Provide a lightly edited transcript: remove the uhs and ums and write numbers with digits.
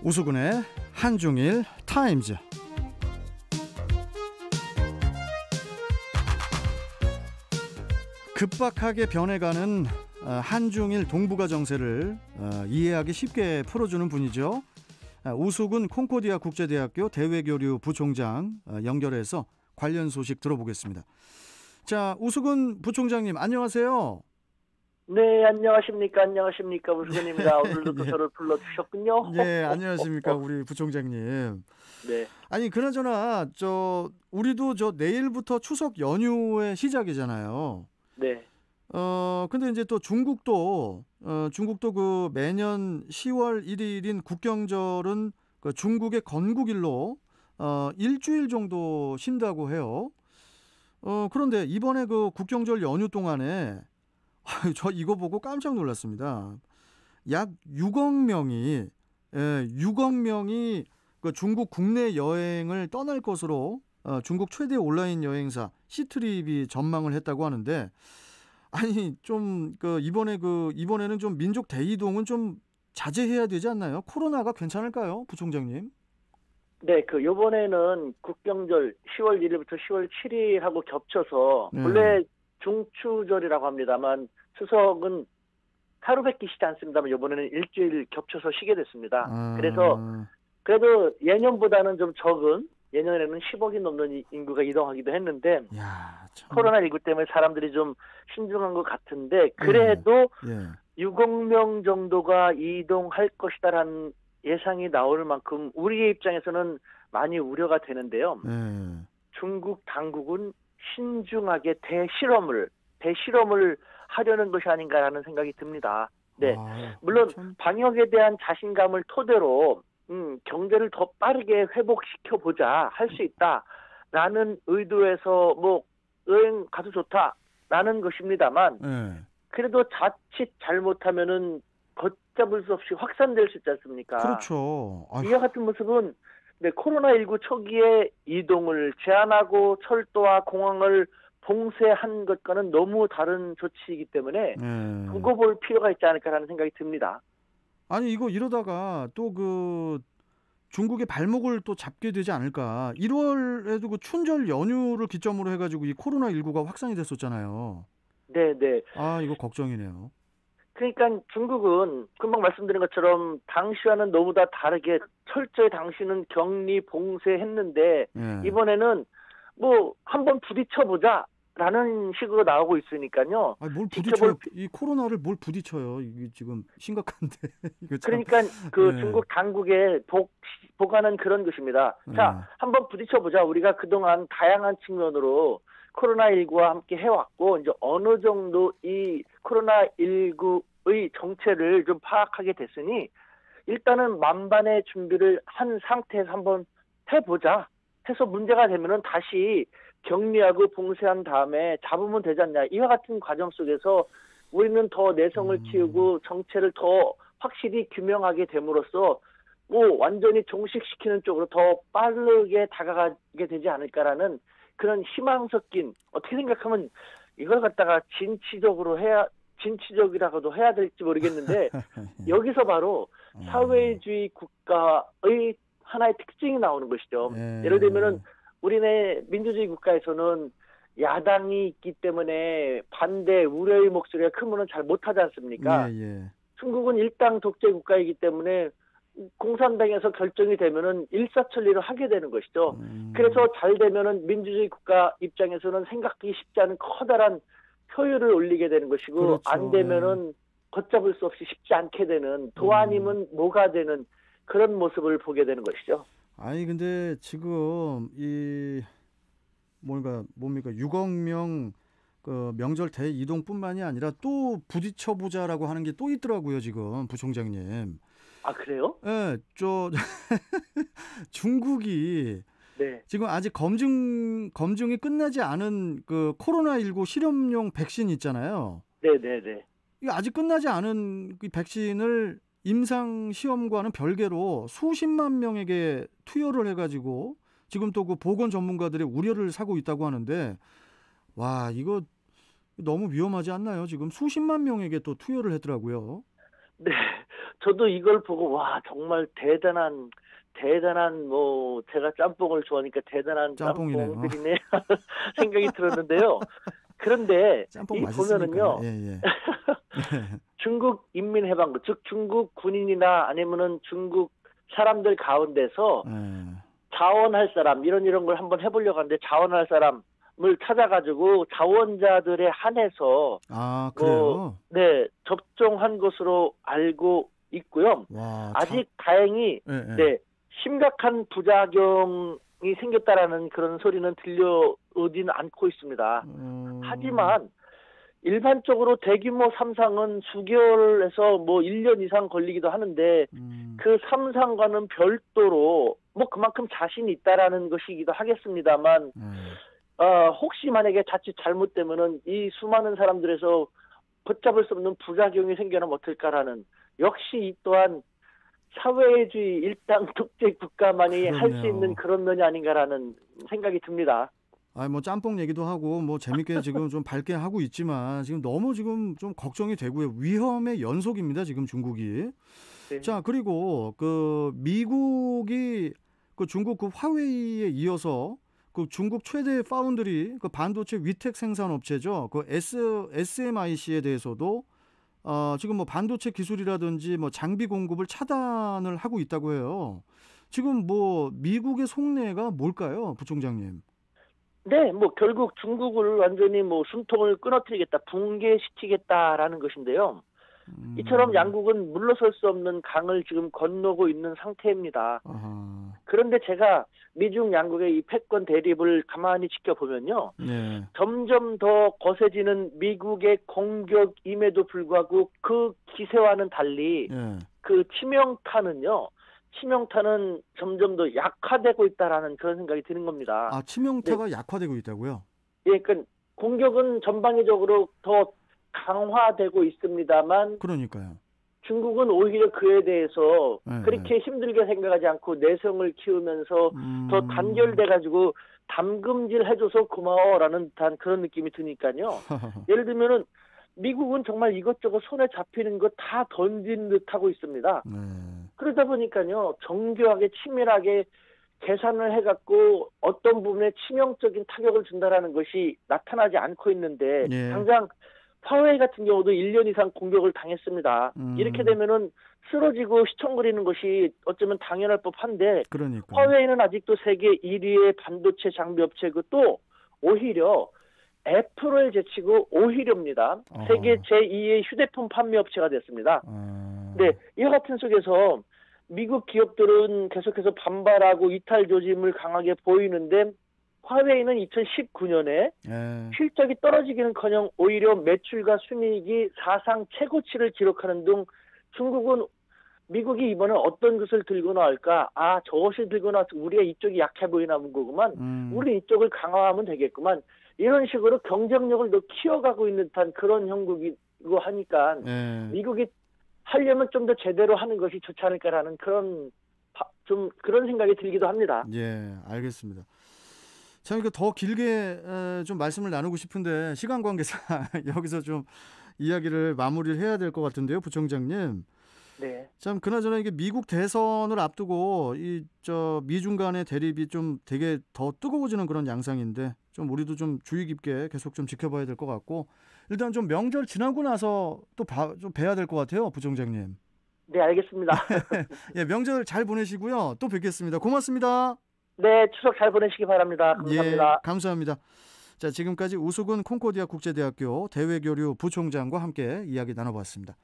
우수근의 한중일 타임즈. 급박하게 변해가는 한중일 동북아 정세를 이해하기 쉽게 풀어주는 분이죠. 우수근 콩코디아 국제대학교 대외교류 부총장 연결해서 관련 소식 들어보겠습니다. 자, 우수근 부총장님 안녕하세요. 네, 안녕하십니까. 우수근입니다. 오늘도 또 저를 불러주셨군요. 네, 안녕하십니까 우리 부총장님. 네. 아니 그나저나 우리도 내일부터 추석 연휴의 시작이잖아요. 네. 근데 이제 또 중국도 그 매년 10월 1일인 국경절은 그 중국의 건국일로 일주일 정도 쉰다고 해요. 그런데 이번에 그 국경절 연휴 동안에 저 이거 보고 깜짝 놀랐습니다. 약 6억 명이 그 중국 국내 여행을 떠날 것으로 중국 최대 온라인 여행사 시트립이 전망을 했다고 하는데, 아니 좀 이번에는 좀 민족 대이동은 좀 자제해야 되지 않나요? 코로나가 괜찮을까요, 부총장님? 네, 요번에는 국경절 10월 1일부터 10월 7일하고 겹쳐서 원래 중추절이라고 합니다만 추석은 하루밖에 쉬지 않습니다만 이번에는 일주일 겹쳐서 쉬게 됐습니다. 그래서 그래도 예년보다는 좀 적은, 예년에는 10억이 넘는 인구가 이동하기도 했는데 코로나19 때문에 사람들이 좀 신중한 것 같은데 그래도 6억 명 정도가 이동할 것이다라는 예상이 나올 만큼 우리의 입장에서는 많이 우려가 되는데요. 중국 당국은 신중하게 대실험을 하려는 것이 아닌가라는 생각이 듭니다. 네, 물론 방역에 대한 자신감을 토대로 경제를 더 빠르게 회복시켜보자, 할 수 있다라는 의도에서 여행 가도 좋다라는 것입니다만 그래도 자칫 잘못하면은 걷잡을 수 없이 확산될 수 있지 않습니까? 그렇죠. 이와 같은 모습은 코로나19 초기에 이동을 제한하고 철도와 공항을 봉쇄한 것과는 너무 다른 조치이기 때문에 두고 볼 필요가 있지 않을까라는 생각이 듭니다. 아니 이거 이러다가 또 중국의 발목을 또 잡게 되지 않을까. 1월에도 그 춘절 연휴를 기점으로 해가지고 이 코로나19가 확산이 됐었잖아요. 네네. 이거 걱정이네요. 그러니까 중국은 금방 말씀드린 것처럼 당시와는 너무나 다르게 철저히 당시는 격리 봉쇄했는데 이번에는 한번 부딪혀보자라는 식으로 나오고 있으니까요. 뭘 부딪혀요? 이 코로나를 뭘 부딪혀요? 이게 지금 심각한데. 이거 그러니까 중국 당국에 보관은 그런 것입니다. 자, 한번 부딪혀보자. 우리가 그동안 다양한 측면으로 코로나19와 함께 해왔고 이제 어느 정도 이 코로나19의 정체를 좀 파악하게 됐으니 일단은 만반의 준비를 한 상태에서 한번 해보자 해서 문제가 되면은 다시 격리하고 봉쇄한 다음에 잡으면 되지 않냐. 이와 같은 과정 속에서 우리는 더 내성을 키우고 정체를 더 확실히 규명하게 됨으로써 완전히 종식시키는 쪽으로 더 빠르게 다가가게 되지 않을까라는 그런 희망 섞인, 어떻게 생각하면 이걸 갖다가 진취적이라고도 해야 될지 모르겠는데 여기서 바로 사회주의 국가의 하나의 특징이 나오는 것이죠. 예를 들면은 우리네 민주주의 국가에서는 야당이 있기 때문에 반대, 우려의 목소리가 크면은 잘 못하지 않습니까? 중국은 일당 독재 국가이기 때문에 공산당에서 결정이 되면은 일사천리를 하게 되는 것이죠. 그래서 잘 되면은 민주주의 국가 입장에서는 생각하기 쉽지 않은 커다란 효율을 올리게 되는 것이고, 그렇죠. 안 되면은 걷잡을 수 없이 쉽지 않게 되는, 도 아니면 뭐가 되는 그런 모습을 보게 되는 것이죠. 아니 근데 지금 뭡니까 6억 명 그 명절 대이동뿐만이 아니라 또 부딪혀보자라고 하는 게 또 있더라고요 지금 부총장님. 아 그래요? 네, 중국이 지금 아직 검증이 끝나지 않은 그 코로나19 실험용 백신 있잖아요. 네네네. 이게 아직 끝나지 않은 그 백신을 임상 시험과는 별개로 수십만 명에게 투여를 해가지고 지금 또 그 보건 전문가들의 우려를 사고 있다고 하는데, 와 이거 너무 위험하지 않나요? 지금 수십만 명에게 또 투여를 했더라고요. 네, 저도 이걸 보고 와 정말 대단한 뭐 제가 짬뽕을 좋아하니까 대단한 짬뽕이네요. 짬뽕들이네 생각이 들었는데요. 그런데 짬뽕 이 맛있으니까. 보면은요. 예. 중국 인민해방군 즉 중국 군인이나 아니면은 중국 사람들 가운데서 예. 자원할 사람 이런 걸 한번 해보려고 하는데 자원할 사람을 찾아가지고 자원자들에 한해서 아, 그래요? 네 접종한 것으로 알고 있고요. 와, 아직 다행히 예. 네 심각한 부작용이 생겼다라는 그런 소리는 들려오지는 않고 있습니다. 하지만 일반적으로 대규모 삼상은 수개월에서 뭐 1년 이상 걸리기도 하는데 그 삼상과는 별도로 뭐 그만큼 자신이 있다라는 것이기도 하겠습니다만 혹시 만약에 자칫 잘못되면은 이 수많은 사람들에서 걷잡을 수 없는 부작용이 생겨나면 어떨까라는 역시 이 또한 사회주의 일당 독재 국가만이 할 수 있는 그런 면이 아닌가라는 생각이 듭니다. 아, 뭐 짬뽕 얘기도 하고 뭐 재밌게 지금 좀 밝게 하고 있지만 지금 너무 지금 좀 걱정이 되고요. 위험의 연속입니다. 지금 중국이. 네. 자, 그리고 그 미국이 그 중국 그 화웨이에 이어서 그 중국 최대 파운드리 그 반도체 위택 생산 업체죠. 그 SMIC에 대해서도 지금 뭐 반도체 기술이라든지 뭐 장비 공급을 차단을 하고 있다고 해요. 지금 뭐 미국의 속내가 뭘까요, 부총장님? 네, 뭐 결국 중국을 완전히 뭐 숨통을 끊어뜨리겠다, 붕괴시키겠다라는 것인데요. 이처럼 양국은 물러설 수 없는 강을 지금 건너고 있는 상태입니다. 아하. 그런데 제가 미중 양국의 이 패권 대립을 가만히 지켜보면요. 네. 점점 더 거세지는 미국의 공격임에도 불구하고 그 기세와는 달리 네. 그 치명타는 점점 더 약화되고 있다라는 그런 생각이 드는 겁니다. 아, 치명타가 약화되고 있다고요? 예, 그러니까 공격은 전방위적으로 더 강화되고 있습니다만 그러니까요. 중국은 오히려 그에 대해서 네, 그렇게 힘들게 생각하지 않고 내성을 키우면서 더 단결돼가지고 담금질 해줘서 고마워라는 듯한 그런 느낌이 드니까요. 예를 들면은 미국은 정말 이것저것 손에 잡히는 거 다 던진 듯 하고 있습니다. 네. 그러다 보니까요, 정교하게 치밀하게 계산을 해갖고 어떤 부분에 치명적인 타격을 준다라는 것이 나타나지 않고 있는데 예. 당장 화웨이 같은 경우도 1년 이상 공격을 당했습니다. 이렇게 되면은 쓰러지고 시청거리는 것이 어쩌면 당연할 법한데 그러니까. 화웨이는 아직도 세계 1위의 반도체 장비 업체고 또 오히려 애플을 제치고 오히려입니다. 세계 제2의 휴대폰 판매 업체가 됐습니다. 네, 이와 같은 속에서 미국 기업들은 계속해서 반발하고 이탈 조짐을 강하게 보이는데 화웨이는 2019년에 실적이 떨어지기는커녕 오히려 매출과 순이익이 사상 최고치를 기록하는 등 중국은 미국이 이번에 어떤 것을 들고 나올까? 아, 저것을 들고 나와서 우리가 이쪽이 약해 보이나 본 거구만. 우리 이쪽을 강화하면 되겠구만. 이런 식으로 경쟁력을 더 키워가고 있는 듯한 그런 형국이고 하니까 미국이 하려면 좀 더 제대로 하는 것이 좋지 않을까라는 그런 생각이 들기도 합니다. 예, 알겠습니다. 참 이거 더 길게 좀 말씀을 나누고 싶은데 시간 관계상 여기서 좀 이야기를 마무리를 해야 될 것 같은데요, 부총장님. 네. 참 그나저나 이게 미국 대선을 앞두고 미중 간의 대립이 좀 되게 더 뜨거워지는 그런 양상인데 좀 우리도 좀 주의 깊게 계속 좀 지켜봐야 될 것 같고 일단 좀 명절 지나고 나서 또 좀 뵈야 될 것 같아요, 부총장님. 네, 알겠습니다. 예, 명절 잘 보내시고요. 또 뵙겠습니다. 고맙습니다. 네, 추석 잘 보내시기 바랍니다. 감사합니다. 예, 감사합니다. 자, 지금까지 우수근 콩코디아 국제대학교 대외교류 부총장과 함께 이야기 나눠봤습니다.